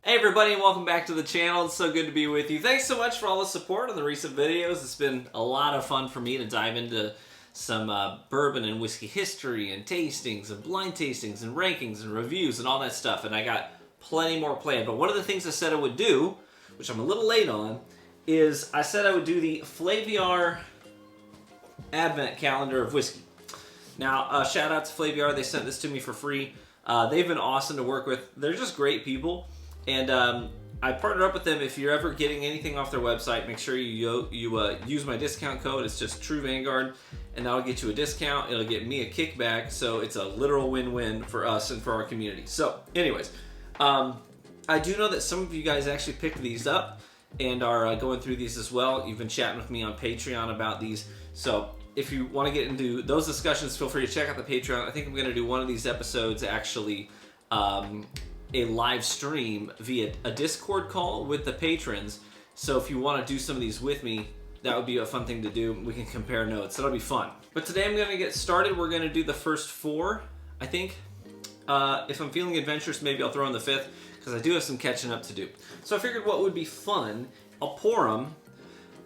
Hey everybody, and welcome back to the channel. It's so good to be with you. Thanks so much for all the support on the recent videos. It's been a lot of fun for me to dive into some bourbon and whiskey history and tastings and blind tastings and rankings and reviews and all that stuff. And I got plenty more planned. But one of the things I said I would do, which I'm a little late on, is I said I would do the Flaviar Advent Calendar of Whiskey. Now, shout out to Flaviar. They sent this to me for free. They've been awesome to work with. They're just great people. And I partnered up with them. If you're ever getting anything off their website, make sure you use my discount code. It's just Dramguard, and that'll get you a discount. It'll get me a kickback, so it's a literal win-win for us and for our community. So, anyways, I do know that some of you guys actually picked these up and are going through these as well. You've been chatting with me on Patreon about these. So, if you want to get into those discussions, feel free to check out the Patreon. I think I'm going to do one of these episodes actually a live stream via a Discord call with the patrons. So if you want to do some of these with me, that would be a fun thing to do. We can compare notes. That'll be fun. But today I'm going to get started. We're going to do the first four, I think. If I'm feeling adventurous, maybe I'll throw in the fifth, because I do have some catching up to do. So I figured what would be fun, I'll pour them,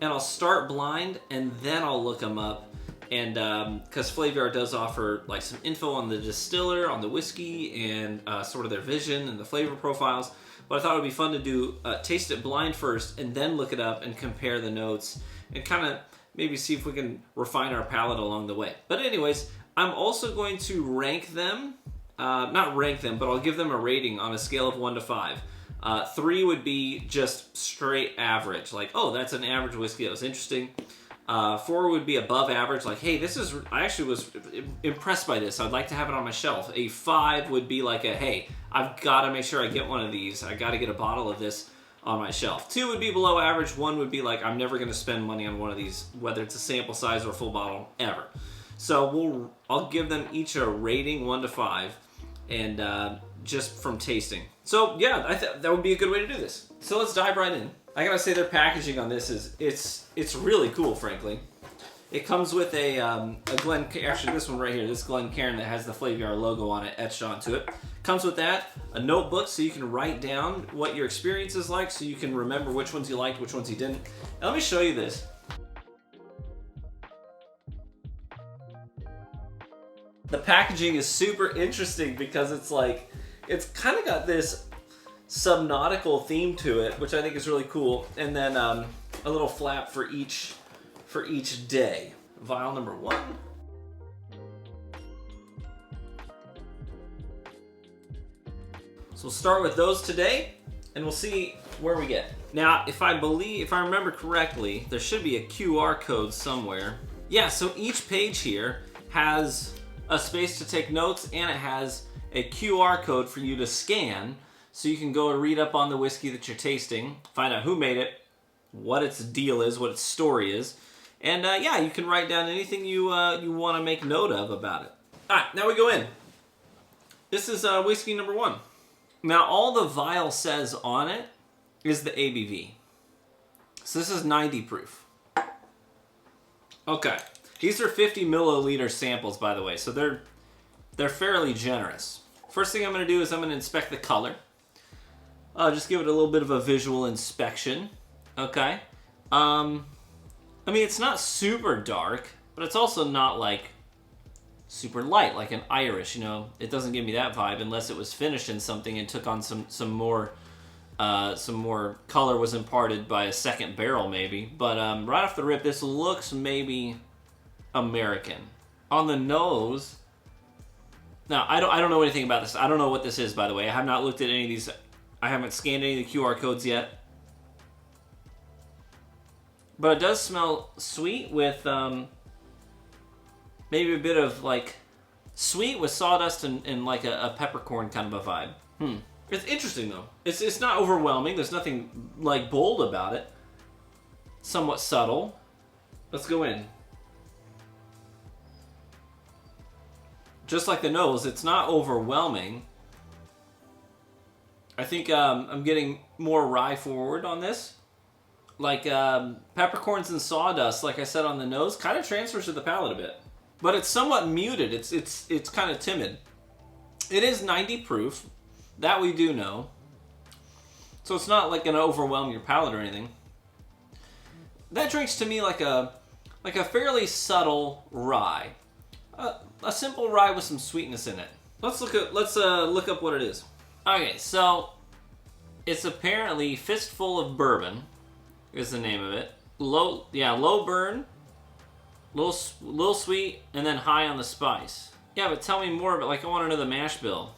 and I'll start blind, and then I'll look them up. And because Flaviar does offer like some info on the distiller, on the whiskey, and sort of their vision and the flavor profiles. But I thought it would be fun to do taste it blind first, and then look it up and compare the notes, and kind of maybe see if we can refine our palate along the way. But anyways, I'm also going to rank them, not rank them, but I'll give them a rating on a scale of 1 to 5. 3 would be just straight average, like, oh, that's an average whiskey, that was interesting. 4 would be above average, like, hey, I actually was impressed by this, I'd like to have it on my shelf. A 5 would be like a, hey, I've got to make sure I get one of these, I got to get a bottle of this on my shelf. 2 would be below average, 1 would be like, I'm never going to spend money on one of these, whether it's a sample size or a full bottle, ever. So I'll give them each a rating, 1 to 5, and just from tasting. So yeah, I thought that would be a good way to do this. So let's dive right in. I gotta say, their packaging on this is it's really cool, frankly. It comes with a actually this one right here, this Glencairn that has the Flaviar logo on it etched onto it. Comes with that, a notebook so you can write down what your experience is like, so you can remember which ones you liked, which ones you didn't. And let me show you this. The packaging is super interesting because it's kind of got this subnautical theme to it, which I think is really cool. And then a little flap for each day. Vial number 1. So we'll start with those today, and we'll see where we get. Now, if I remember correctly, there should be a QR code somewhere. Yeah, so each page here has a space to take notes, and it has a QR code for you to scan, so you can go and read up on the whiskey that you're tasting, find out who made it, what its deal is, what its story is, and yeah, you can write down anything you want to make note of about it. All right, now we go in. This is whiskey number 1. Now, all the vial says on it is the ABV. So this is 90 proof. Okay, these are 50 milliliter samples, by the way, so they're fairly generous. First thing I'm going to do is I'm going to inspect the color. Just give it a little bit of a visual inspection. Okay. I mean, it's not super dark, but it's also not like super light, like an Irish, you know. It doesn't give me that vibe unless it was finished in something and took on some more color was imparted by a second barrel maybe. But right off the rip, this looks maybe American. On the nose, now I don't know anything about this. I don't know what this is, by the way. I have not looked at any of these. I haven't scanned any of the QR codes yet. But it does smell sweet with maybe a bit of like sweet with sawdust and like a peppercorn kind of a vibe. It's interesting though. It's not overwhelming. There's nothing like bold about it. Somewhat subtle. Let's go in. Just like the nose, it's not overwhelming. I think I'm getting more rye forward on this. Like peppercorns and sawdust, like I said on the nose, kind of transfers to the palate a bit. But it's somewhat muted. It's kind of timid. It is 90 proof. That we do know. So it's not like gonna overwhelm your palate or anything. That drink's to me like a fairly subtle rye. A simple rye with some sweetness in it. Let's look up what it is. Okay, so it's apparently Fistful of Bourbon is the name of it. Low burn, little sweet, and then high on the spice. Yeah, but tell me more, but like I want to know the mash bill.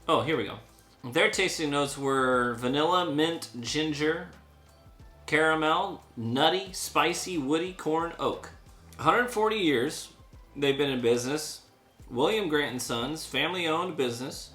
Oh, here we go. Their tasting notes were vanilla, mint, ginger, caramel, nutty, spicy, woody, corn, oak. 140 years they've been in business. William Grant & Sons, family-owned business.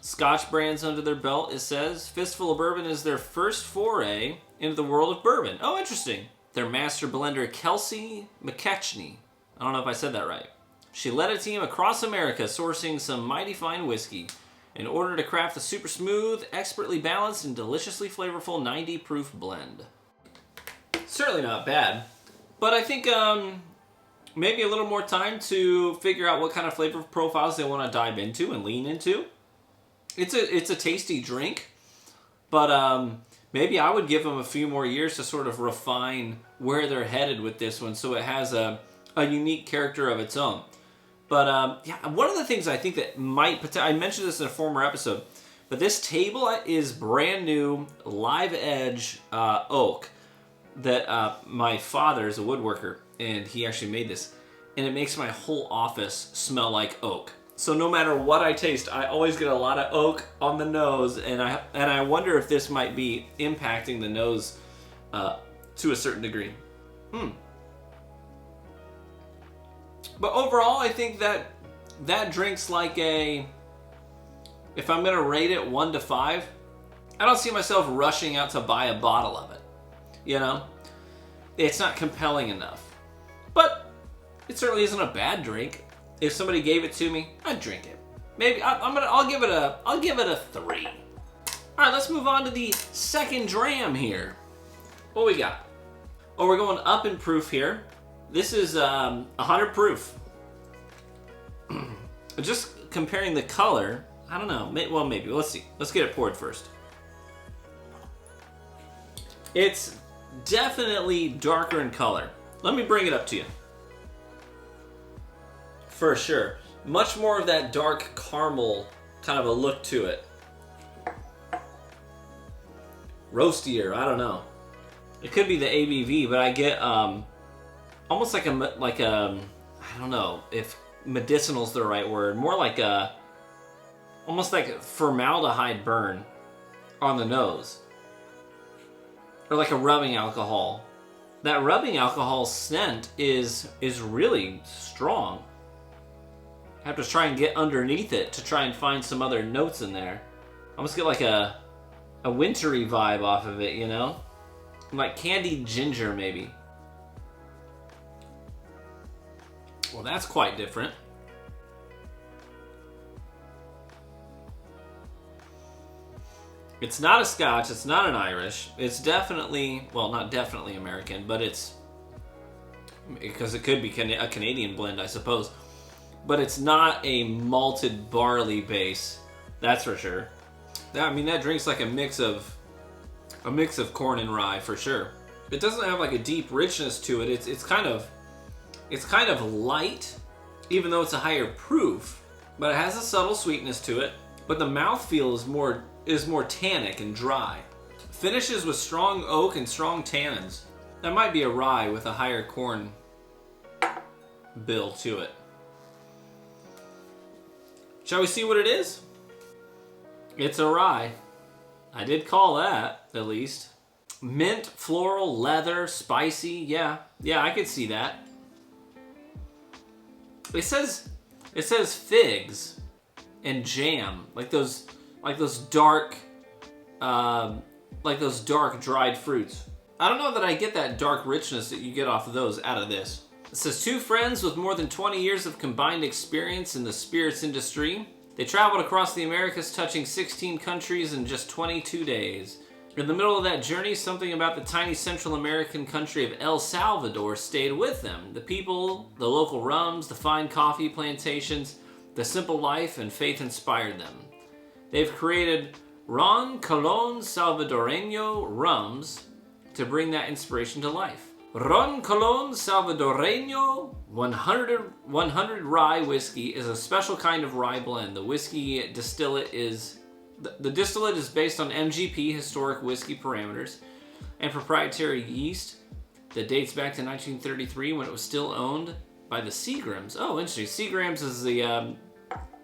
Scotch brands under their belt, it says. Fistful of Bourbon is their first foray into the world of bourbon. Oh, interesting. Their master blender, Kelsey McKechnie. I don't know if I said that right. She led a team across America sourcing some mighty fine whiskey in order to craft a super smooth, expertly balanced, and deliciously flavorful 90 proof blend. Certainly not bad, but I think maybe a little more time to figure out what kind of flavor profiles they want to dive into and lean into. It's a tasty drink, but maybe I would give them a few more years to sort of refine where they're headed with this one, so it has a unique character of its own. But yeah, one of the things I think that might, I mentioned this in a former episode, but this table is brand new live edge oak that my father is a woodworker, and he actually made this, and it makes my whole office smell like oak. So no matter what I taste, I always get a lot of oak on the nose, and I wonder if this might be impacting the nose to a certain degree. But overall, I think that drink's like a, if I'm gonna rate it 1 to 5, I don't see myself rushing out to buy a bottle of it. You know, it's not compelling enough, but it certainly isn't a bad drink. If somebody gave it to me, I'd drink it. Maybe I'll give it a 3. All right, let's move on to the second dram here. What we got? Oh, we're going up in proof here. This is 100 proof. Just comparing the color, I don't know. Well, maybe. Let's see. Let's get it poured first. It's definitely darker in color. Let me bring it up to you. For sure. Much more of that dark caramel kind of a look to it. Roastier, I don't know. It could be the ABV, but I get almost like a I don't know if medicinal's the right word. More like almost like a formaldehyde burn on the nose. Or like a rubbing alcohol. That rubbing alcohol scent is really strong. I have to try and get underneath it to try and find some other notes in there. I almost get like a wintry vibe off of it, you know? Like candied ginger, maybe. Well, that's quite different. It's not a Scotch, it's not an Irish. It's definitely, well, not definitely American, but it's, because it could be a Canadian blend, I suppose. But it's not a malted barley base, that's for sure. I mean, that drink's like a mix of corn and rye for sure. It doesn't have like a deep richness to it. It's kind of light, even though it's a higher proof. But it has a subtle sweetness to it. But the mouthfeel is more tannic and dry. Finishes with strong oak and strong tannins. That might be a rye with a higher corn bill to it. Shall we see what it is? It's a rye. I did call that, at least. Mint, floral, leather, spicy. Yeah, I could see that. It says figs and jam, like those dark dried fruits. I don't know that I get that dark richness that you get off of those out of this. It says 2 friends with more than 20 years of combined experience in the spirits industry. They traveled across the Americas, touching 16 countries in just 22 days. In the middle of that journey, something about the tiny Central American country of El Salvador stayed with them. The people, the local rums, the fine coffee plantations, the simple life and faith inspired them. They've created Ron Colon Salvadoreño rums to bring that inspiration to life. Ron Colon Salvadoreño 100 rye whiskey is a special kind of rye blend. The whiskey distillate is... The distillate is based on MGP, historic whiskey parameters, and proprietary yeast that dates back to 1933 when it was still owned by the Seagrams. Oh, interesting. Seagrams is the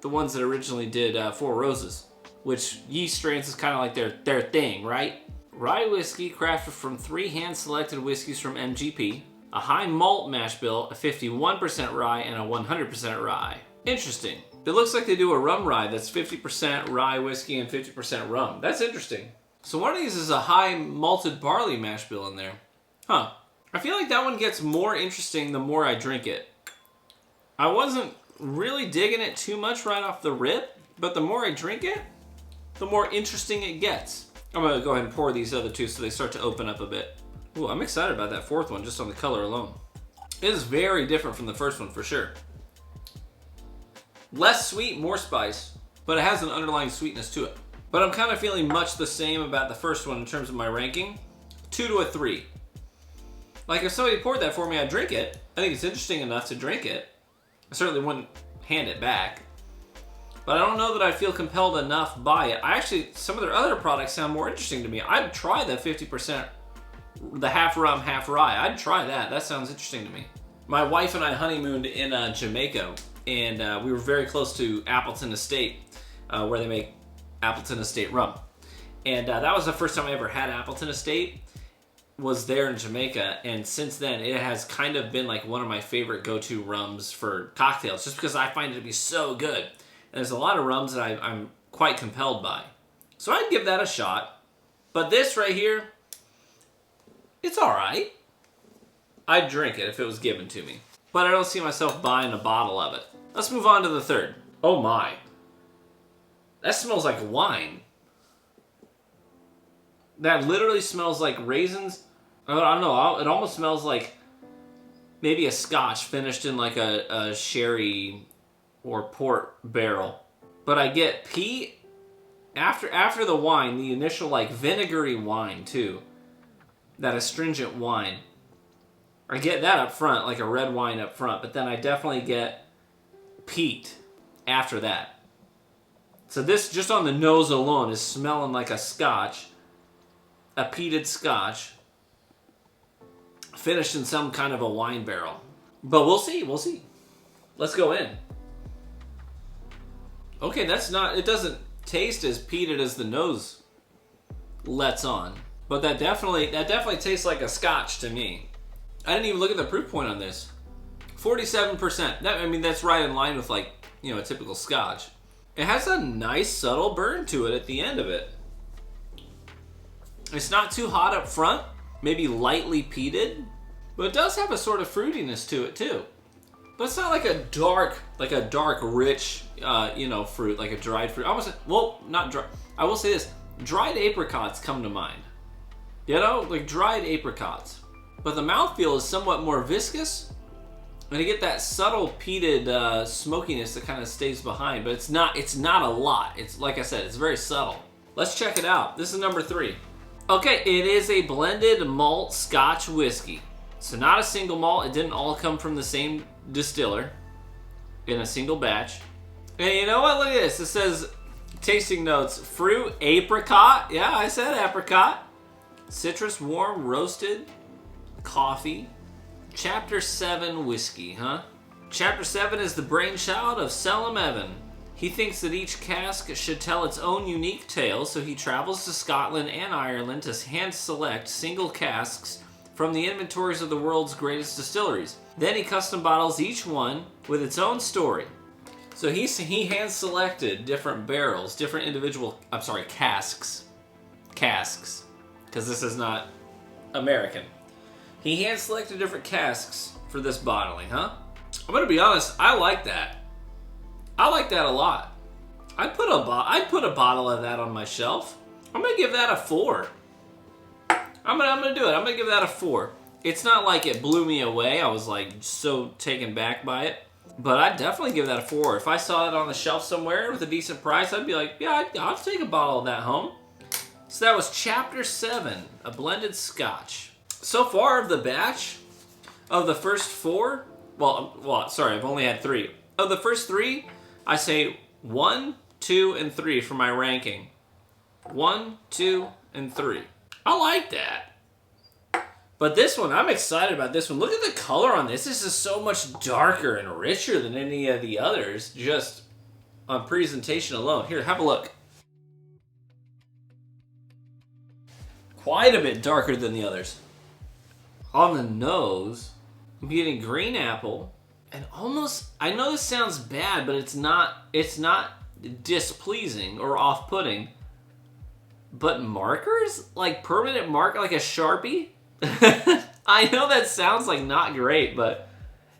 ones that originally did Four Roses, which yeast strains is kind of like their thing, right? Rye whiskey crafted from 3 hand-selected whiskeys from MGP, a high malt mash bill, a 51% rye, and a 100% rye. Interesting. It looks like they do a rum rye that's 50% rye whiskey and 50% rum. That's interesting. So one of these is a high malted barley mash bill in there. Huh. I feel like that one gets more interesting the more I drink it. I wasn't really digging it too much right off the rip, but the more I drink it, the more interesting it gets. I'm going to go ahead and pour these other two so they start to open up a bit. Ooh, I'm excited about that fourth one just on the color alone. It is very different from the first one for sure. Less sweet, more spice, but it has an underlying sweetness to it. But I'm kind of feeling much the same about the first one in terms of my ranking. 2 to a 3. Like if somebody poured that for me, I'd drink it. I think it's interesting enough to drink it. I certainly wouldn't hand it back. But I don't know that I feel compelled enough by it. Some of their other products sound more interesting to me. I'd try the 50%, the half rum, half rye. I'd try that. That sounds interesting to me. My wife and I honeymooned in Jamaica, and we were very close to Appleton Estate, where they make Appleton Estate rum. And that was the first time I ever had Appleton Estate, was there in Jamaica, and since then it has kind of been like one of my favorite go-to rums for cocktails, just because I find it to be so good. And there's a lot of rums that I'm quite compelled by. So I'd give that a shot. But this right here, it's alright. I'd drink it if it was given to me. But I don't see myself buying a bottle of it. Let's move on to the third. Oh my. That smells like wine. That literally smells like raisins. I don't know, it almost smells like maybe a scotch finished in like a sherry or port barrel. But I get peat after the wine, the initial like vinegary wine too. That astringent wine. I get that up front, like a red wine up front, but then I definitely get peat after that. So this, just on the nose alone, is smelling like a scotch, a peated scotch, finished in some kind of a wine barrel. But we'll see. Let's go in. Okay, it doesn't taste as peated as the nose lets on. But that definitely tastes like a scotch to me. I didn't even look at the proof point on this. 47%. That's right in line with like, a typical scotch. It has a nice subtle burn to it at the end of it. It's not too hot up front, maybe lightly peated, but it does have a sort of fruitiness to it too. But it's not like a dark, rich, fruit, like a dried fruit. Not dry. I will say this, dried apricots come to mind. Like dried apricots. But the mouthfeel is somewhat more viscous, and you get that subtle peated smokiness that kind of stays behind, but it's not a lot. It's, like I said, it's very subtle. Let's check it out. This is number 3. Okay, it is a blended malt Scotch whiskey. So not a single malt. It didn't all come from the same distiller in a single batch. And you know what? Look at this. It says tasting notes: fruit, apricot. Yeah, I said apricot. Citrus, warm, roasted, coffee. Chapter 7 whiskey, huh? Chapter 7 is the brainchild of Selim Evan. He thinks that each cask should tell its own unique tale, so he travels to Scotland and Ireland to hand-select single casks from the inventories of the world's greatest distilleries. Then he custom bottles each one with its own story. So he hand-selected different barrels, different individual, casks. Casks, because this is not American. He hand-selected different casks for this bottling, huh? I'm gonna be honest, I like that. I like that a lot. I'd put a bottle of that on my shelf. I'm gonna give that a 4. I'm gonna do it. I'm gonna give that a 4. It's not like it blew me away. I was like so taken back by it. But I'd definitely give that a 4. If I saw it on the shelf somewhere with a decent price, I'd be like, yeah, I'll take a bottle of that home. So that was Chapter 7, a blended scotch. So far of the batch, of the first 4, sorry, I've only had 3. Of the first 3, I say 1, 2, and 3 for my ranking. 1, 2, and 3. I like that. But this one, I'm excited about this one. Look at the color on this. This is so much darker and richer than any of the others, just on presentation alone. Here, have a look. Quite a bit darker than the others. On the nose, I'm getting green apple, and almost, I know this sounds bad, but it's not displeasing or off-putting. But markers? Like permanent marker, like a Sharpie? I know that sounds like not great, but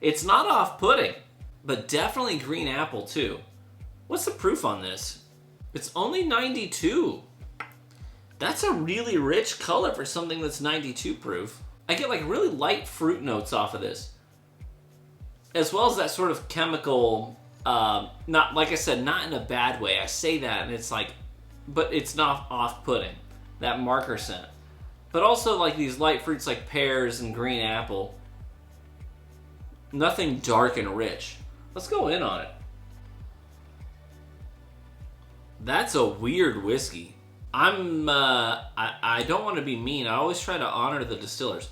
it's not off-putting. But definitely green apple too. What's the proof on this? It's only 92. That's a really rich color for something that's 92 proof. I get like really light fruit notes off of this. As well as that sort of chemical, not, like I said, not in a bad way. I say that and it's like, but it's not off-putting, that marker scent. But also like these light fruits like pears and green apple. Nothing dark and rich. Let's go in on it. That's a weird whiskey. I don't want to be mean. I always try to honor the distillers.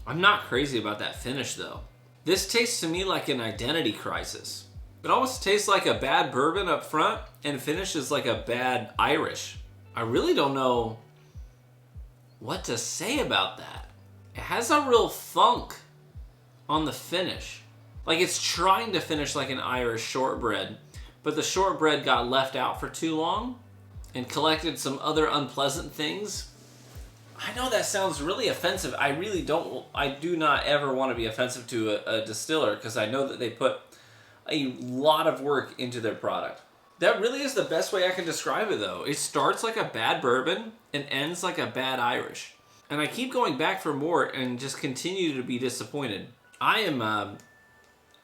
I'm not crazy about that finish though. This tastes to me like an identity crisis. It almost tastes like a bad bourbon up front and finishes like a bad Irish. I really don't know what to say about that. It has a real funk on the finish. Like it's trying to finish like an Irish shortbread, but the shortbread got left out for too long and collected some other unpleasant things. I know that sounds really offensive. I do not ever want to be offensive to a distiller because I know that they put a lot of work into their product. That really is the best way I can describe it though. It starts like a bad bourbon and ends like a bad Irish. And I keep going back for more and just continue to be disappointed. I am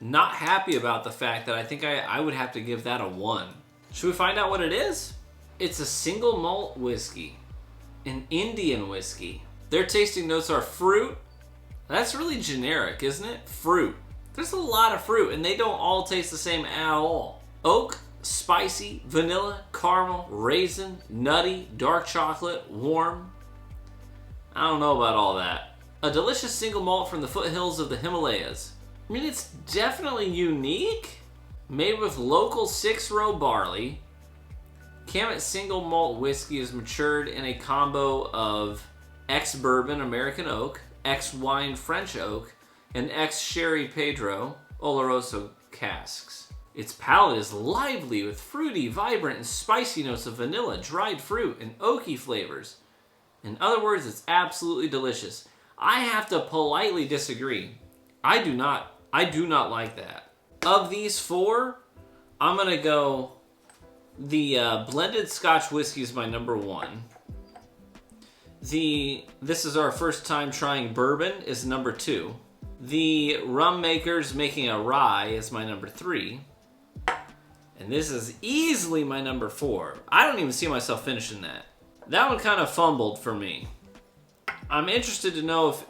not happy about the fact that I think I would have to give that a 1. Should we find out what it is? It's a single malt whiskey, an Indian whiskey. Their tasting notes are fruit. That's really generic, isn't it? Fruit. There's a lot of fruit and they don't all taste the same at all. Oak, spicy, vanilla, caramel, raisin, nutty, dark chocolate, warm. I don't know about all that. A delicious single malt from the foothills of the Himalayas. I mean, it's definitely unique. Made with local 6-row barley. Camet single malt whiskey is matured in a combo of ex-bourbon American oak, ex-wine French oak, and ex-sherry Pedro Oloroso casks. Its palate is lively with fruity, vibrant, and spicy notes of vanilla, dried fruit, and oaky flavors. In other words, it's absolutely delicious. I have to politely disagree. I do not like that. Of these 4, I'm gonna go the blended Scotch whiskey is my number 1. This is our first time trying bourbon is number 2. The rum makers making a rye is my number 3. And this is easily my number 4. I don't even see myself finishing that. That one kind of fumbled for me. I'm interested to know if,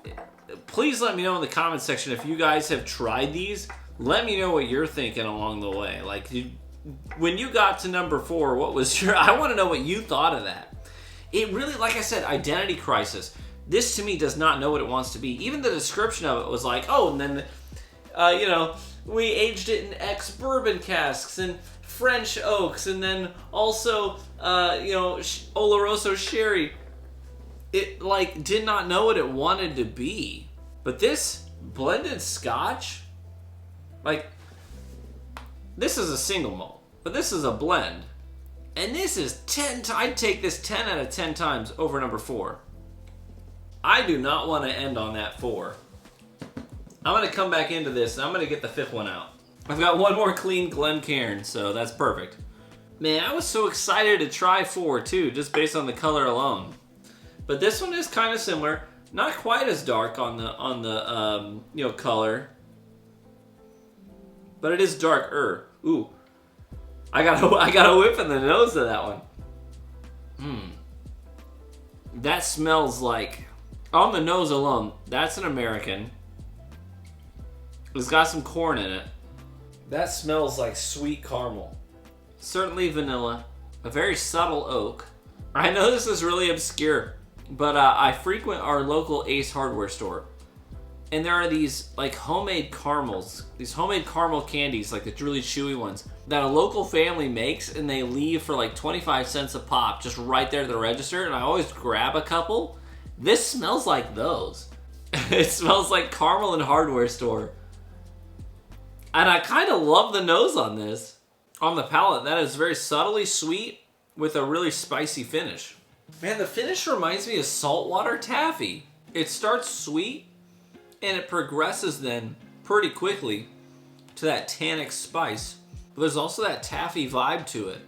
please let me know in the comment section if you guys have tried these. Let me know what you're thinking along the way. Like, when you got to number 4, what was your, I want to know what you thought of that. It really, like I said, identity crisis. This to me does not know what it wants to be. Even the description of it was like, oh, and then, you know, we aged it in ex-bourbon casks and French oaks, and then also, you know, Oloroso sherry. It, like, did not know what it wanted to be. But this blended Scotch, like, this is a single malt. But this is a blend. And this is 10, I'd take this 10 out of 10 times over number 4. I do not want to end on that 4. I'm going to come back into this and I'm going to get the 5th one out. I've got one more clean Glencairn, so that's perfect. Man, I was so excited to try 4 too, just based on the color alone. But this one is kind of similar. Not quite as dark on the you know, color. but it is darker. Ooh, I got a whiff in the nose of that one. That smells like, on the nose alone, that's an American. It's got some corn in it. That smells like sweet caramel. Certainly vanilla. A very subtle oak. I know this is really obscure, but I frequent our local Ace hardware store. And there are these like homemade caramels, these homemade caramel candies, like the really chewy ones, that a local family makes and they leave for like 25 cents a pop just right there at the register, and I always grab a couple. This smells like those. It smells like caramel and hardware store. And I kind of love the nose on this. On the palate, that is very subtly sweet with a really spicy finish. Man, the finish reminds me of saltwater taffy. It starts sweet and it progresses then pretty quickly to that tannic spice. But there's also that taffy vibe to it.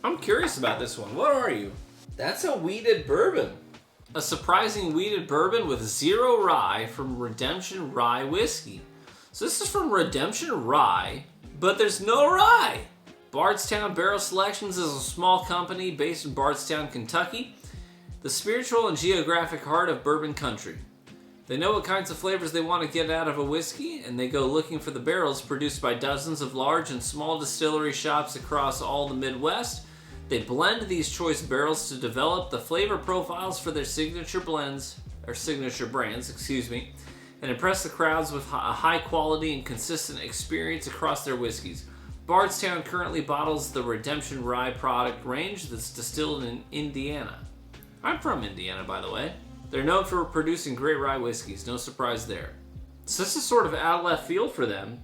I'm curious about this one. What are you? That's a wheated bourbon. A surprising wheated bourbon with 0 rye from Redemption Rye Whiskey. So this is from Redemption Rye, but there's no rye. Bardstown Barrel Selections is a small company based in Bardstown, Kentucky, the spiritual and geographic heart of bourbon country. They know what kinds of flavors they want to get out of a whiskey, and they go looking for the barrels produced by dozens of large and small distillery shops across all the Midwest. They blend these choice barrels to develop the flavor profiles for their signature brands, and impress the crowds with a high quality and consistent experience across their whiskeys. Bardstown currently bottles the Redemption Rye product range that's distilled in Indiana. I'm from Indiana, by the way. They're known for producing great rye whiskeys, no surprise there. So this is sort of out of left field for them.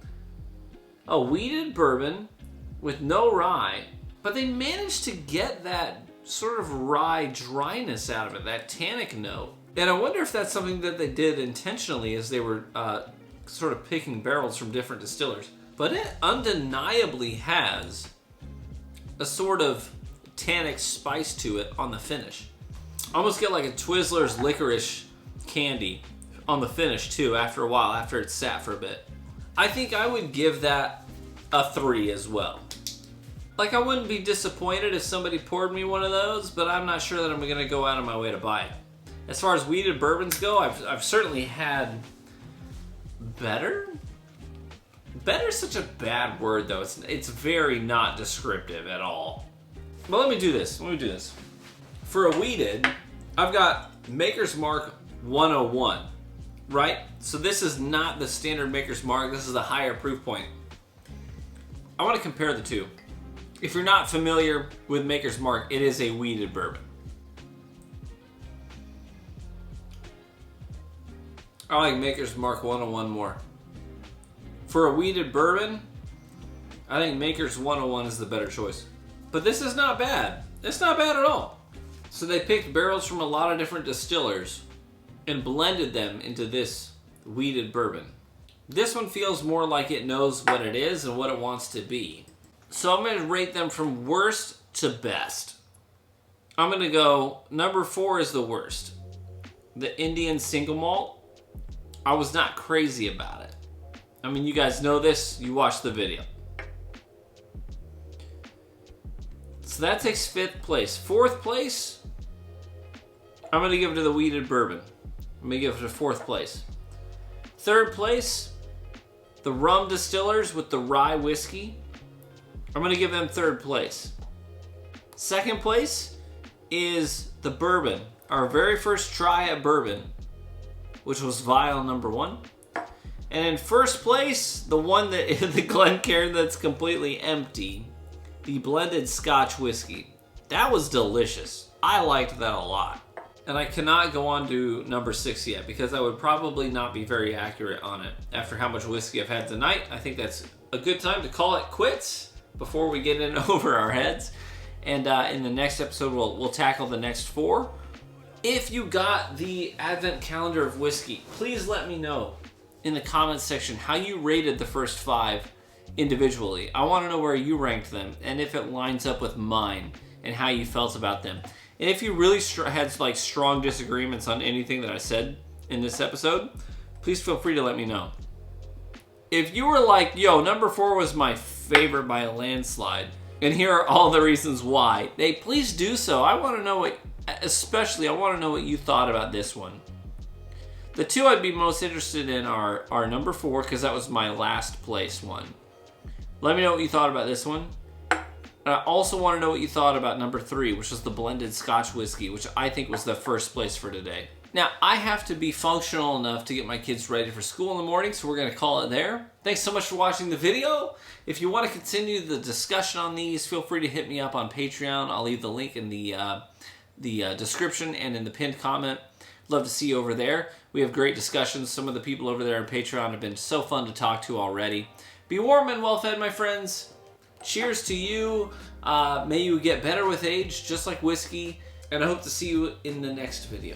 A wheated bourbon with no rye, but they managed to get that sort of rye dryness out of it, that tannic note. And I wonder if that's something that they did intentionally as they were sort of picking barrels from different distillers. But it undeniably has a sort of tannic spice to it on the finish. I almost get like a Twizzlers licorice candy on the finish too after a while, after it's sat for a bit. I think I would give that a 3 as well. Like, I wouldn't be disappointed if somebody poured me one of those, but I'm not sure that I'm going to go out of my way to buy it. As far as wheated bourbons go, I've certainly had better. Better is such a bad word, though. It's very not descriptive at all. But let me do this. For a wheated, I've got Maker's Mark 101, right? So this is not the standard Maker's Mark. This is a higher proof point. I want to compare the two. If you're not familiar with Maker's Mark, it is a wheated bourbon. I like Maker's Mark 101 more. For a wheated bourbon, I think Maker's 101 is the better choice. But this is not bad. It's not bad at all. So they picked barrels from a lot of different distillers and blended them into this wheated bourbon. This one feels more like it knows what it is and what it wants to be. So I'm going to rate them from worst to best. I'm going to go, number 4 is the worst. The Indian single malt. I was not crazy about it. I mean, you guys know this. You watched the video. So that takes 5th place. 4th place, I'm going to give it to the wheated bourbon. I'm going to give it a 4th place. 3rd place, the rum distillers with the rye whiskey. I'm going to give them 3rd place. 2nd place is the bourbon. Our very first try at bourbon, which was vial number 1. And in 1st place, the one that the Glencairn that's completely empty, the blended Scotch whiskey. That was delicious. I liked that a lot. And I cannot go on to number 6 yet because I would probably not be very accurate on it. After how much whiskey I've had tonight, I think that's a good time to call it quits before we get in over our heads. And in the next episode, we'll tackle the next 4. If you got the Advent Calendar of Whiskey, please let me know in the comments section how you rated the first 5 individually. I want to know where you ranked them and if it lines up with mine and how you felt about them. And if you really had like strong disagreements on anything that I said in this episode, please feel free to let me know. if you were like, yo, number 4 was my favorite by a landslide, and here are all the reasons why, hey, please do so. I want to know what, especially, I want to know what you thought about this one. The 2 I'd be most interested in are number 4, because that was my last place one. Let me know what you thought about this one. And I also want to know what you thought about number 3, which was the blended Scotch whiskey, which I think was the first place for today. Now, I have to be functional enough to get my kids ready for school in the morning, so we're going to call it there. Thanks so much for watching the video. If you want to continue the discussion on these, feel free to hit me up on Patreon. I'll leave the link in the description and in the pinned comment. Love to see you over there. We have great discussions. Some of the people over there on Patreon have been so fun to talk to already. Be warm and well fed, my friends. Cheers to you. May you get better with age, just like whiskey. And I hope to see you in the next video.